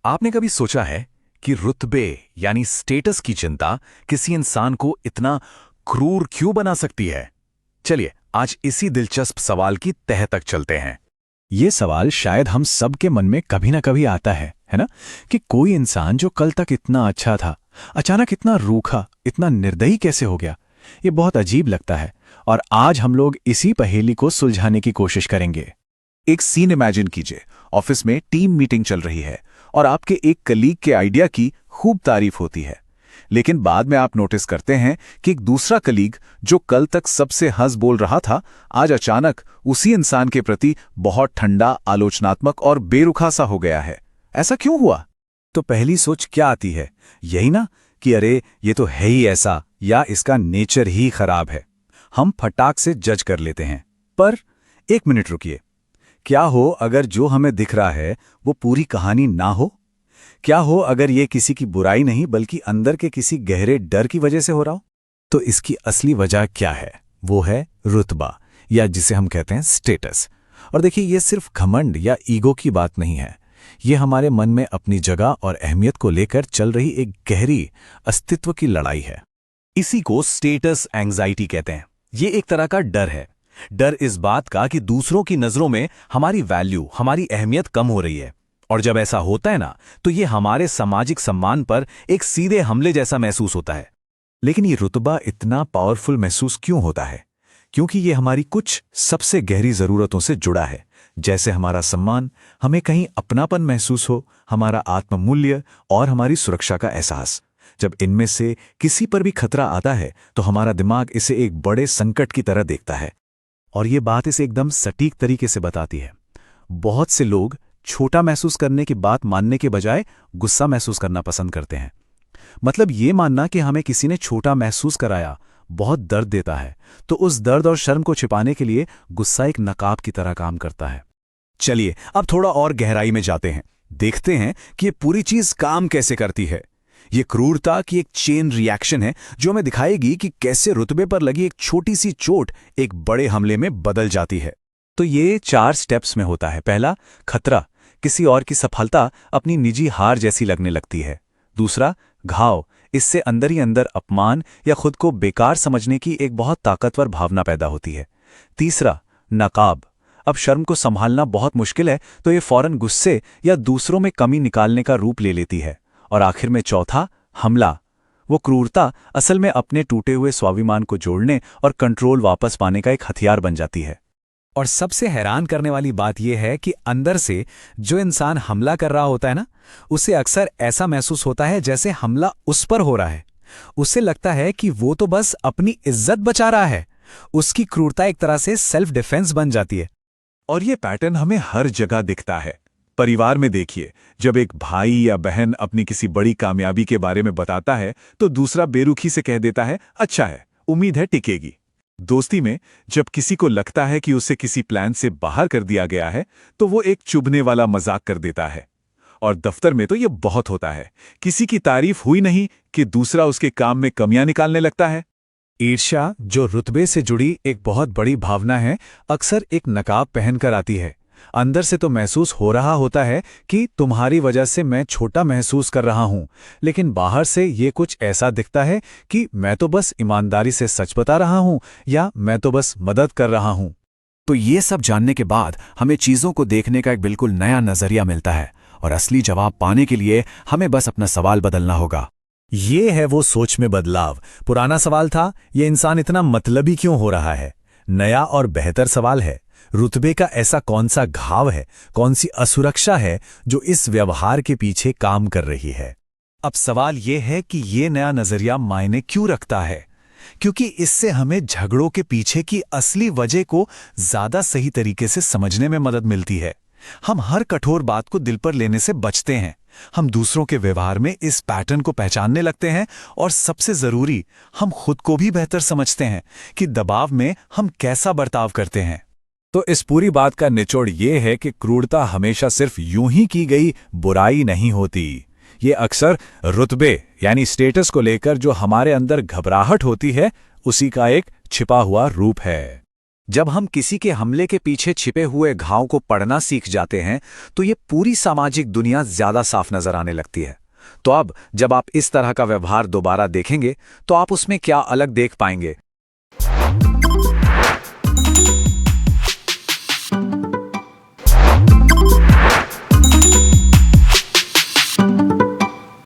आपने कभी सोचा है कि रुतबे यानी स्टेटस की चिंता किसी इंसान को इतना क्रूर क्यों बना सकती है? चलिए आज इसी दिलचस्प सवाल की तह तक चलते हैं। ये सवाल शायद हम सब के मन में कभी ना कभी आता है ना? कि कोई इंसान जो कल तक इतना अच्छा था, अचानक इतना रूखा, इतना निर्दयी कैसे हो गया? ये बहुत अजीब लगता है और आज हम लोग इसी पहेली को सुलझाने की कोशिश करेंगे। एक सीन इमेजिन कीजिए। ऑफिस में टीम मीटिंग चल रही है और आपके एक कलीग के आइडिया की खूब तारीफ होती है, लेकिन बाद में आप नोटिस करते हैं कि एक दूसरा कलीग जो कल तक सबसे हंस बोल रहा था, आज अचानक उसी इंसान के प्रति बहुत ठंडा, आलोचनात्मक और बेरुखा सा हो गया है। ऐसा क्यों हुआ? तो पहली सोच क्या आती है? यही ना कि अरे ये तो है ही ऐसा, या इसका नेचर ही खराब है। हम फटाक से जज कर लेते हैं। पर एक मिनट रुकिए, क्या हो अगर जो हमें दिख रहा है वो पूरी कहानी ना हो? क्या हो अगर ये किसी की बुराई नहीं बल्कि अंदर के किसी गहरे डर की वजह से हो रहा हो? तो इसकी असली वजह क्या है? वो है रुतबा, या जिसे हम कहते हैं स्टेटस। और देखिए, ये सिर्फ घमंड या ईगो की बात नहीं है। ये हमारे मन में अपनी जगह और अहमियत को लेकर चल रही एक गहरी अस्तित्व की लड़ाई है। इसी को स्टेटस एंग्जाइटी कहते हैं। ये एक तरह का डर है। डर इस बात का कि दूसरों की नजरों में हमारी वैल्यू, हमारी अहमियत कम हो रही है। और जब ऐसा होता है ना, तो ये हमारे सामाजिक सम्मान पर एक सीधे हमले जैसा महसूस होता है। लेकिन ये रुतबा इतना पावरफुल महसूस क्यों होता है? क्योंकि ये हमारी कुछ सबसे गहरी जरूरतों से जुड़ा है, जैसे हमारा सम्मान, हमें कहीं अपनापन महसूस हो, हमारा आत्ममूल्य और हमारी सुरक्षा का एहसास। जब इनमें से किसी पर भी खतरा आता है तो हमारा दिमाग इसे एक बड़े संकट की तरह देखता है। और ये बात इसे एकदम सटीक तरीके से बताती है। बहुत से लोग छोटा महसूस करने की बात मानने के बजाय गुस्सा महसूस करना पसंद करते हैं। मतलब ये मानना कि हमें किसी ने छोटा महसूस कराया बहुत दर्द देता है, तो उस दर्द और शर्म को छिपाने के लिए गुस्सा एक नकाब की तरह काम करता है। चलिए अब थोड़ा और गहराई में जाते हैं, देखते हैं कि ये पूरी चीज काम कैसे करती है। ये क्रूरता की एक चेन रिएक्शन है जो हमें दिखाएगी कि कैसे रुतबे पर लगी एक छोटी सी चोट एक बड़े हमले में बदल जाती है। तो ये 4 स्टेप्स में होता है। पहला, खतरा, किसी और की सफलता अपनी निजी हार जैसी लगने लगती है। दूसरा, घाव, इससे अंदर ही अंदर अपमान या खुद को बेकार समझने की एक बहुत ताकतवर भावना पैदा होती है। तीसरा, नकाब, अब शर्म को संभालना बहुत मुश्किल है तो ये फौरन गुस्से या दूसरों में कमी निकालने का रूप ले लेती है। और आखिर में चौथा, हमला, वो क्रूरता असल में अपने टूटे हुए स्वाभिमान को जोड़ने और कंट्रोल वापस पाने का एक हथियार बन जाती है। और सबसे हैरान करने वाली बात यह है कि अंदर से जो इंसान हमला कर रहा होता है ना, उसे अक्सर ऐसा महसूस होता है जैसे हमला उस पर हो रहा है। उसे लगता है कि वो तो बस अपनी इज्जत बचा रहा है। उसकी क्रूरता एक तरह से सेल्फ डिफेंस बन जाती है। और ये पैटर्न हमें हर जगह दिखता है। परिवार में देखिए, जब एक भाई या बहन अपनी किसी बड़ी कामयाबी के बारे में बताता है तो दूसरा बेरुखी से कह देता है, अच्छा है, उम्मीद है टिकेगी। दोस्ती में जब किसी को लगता है कि उसे किसी प्लान से बाहर कर दिया गया है तो वो एक चुभने वाला मजाक कर देता है। और दफ्तर में तो ये बहुत होता है। किसी की तारीफ हुई नहीं कि दूसरा उसके काम में कमियां निकालने लगता है। ईर्ष्या, जो रुतबे से जुड़ी एक बहुत बड़ी भावना है, अक्सर एक नकाब पहनकर आती है। अंदर से तो महसूस हो रहा होता है कि तुम्हारी वजह से मैं छोटा महसूस कर रहा हूं, लेकिन बाहर से ये कुछ ऐसा दिखता है कि मैं तो बस ईमानदारी से सच बता रहा हूं या मैं तो बस मदद कर रहा हूं। तो ये सब जानने के बाद हमें चीजों को देखने का एक बिल्कुल नया नजरिया मिलता है और असली जवाब पाने के लिए हमें बस अपना सवाल बदलना होगा। ये है वो सोच में बदलाव। पुराना सवाल था, ये इंसान इतना मतलबी क्यों हो रहा है? नया और बेहतर सवाल है, रुतबे का ऐसा कौन सा घाव है, कौन सी असुरक्षा है जो इस व्यवहार के पीछे काम कर रही है? अब सवाल ये है कि ये नया नजरिया मायने क्यों रखता है? क्योंकि इससे हमें झगड़ों के पीछे की असली वजह को ज्यादा सही तरीके से समझने में मदद मिलती है। हम हर कठोर बात को दिल पर लेने से बचते हैं। हम दूसरों के व्यवहार में इस पैटर्न को पहचानने लगते हैं और सबसे जरूरी, हम खुद को भी बेहतर समझते हैं कि दबाव में हम कैसा बर्ताव करते हैं। तो इस पूरी बात का निचोड़ ये है कि क्रूरता हमेशा सिर्फ यूं ही की गई बुराई नहीं होती। ये अक्सर रुतबे यानी स्टेटस को लेकर जो हमारे अंदर घबराहट होती है, उसी का एक छिपा हुआ रूप है। जब हम किसी के हमले के पीछे छिपे हुए घाव को पढ़ना सीख जाते हैं तो ये पूरी सामाजिक दुनिया ज्यादा साफ नजर आने लगती है। तो अब जब आप इस तरह का व्यवहार दोबारा देखेंगे तो आप उसमें क्या अलग देख पाएंगे?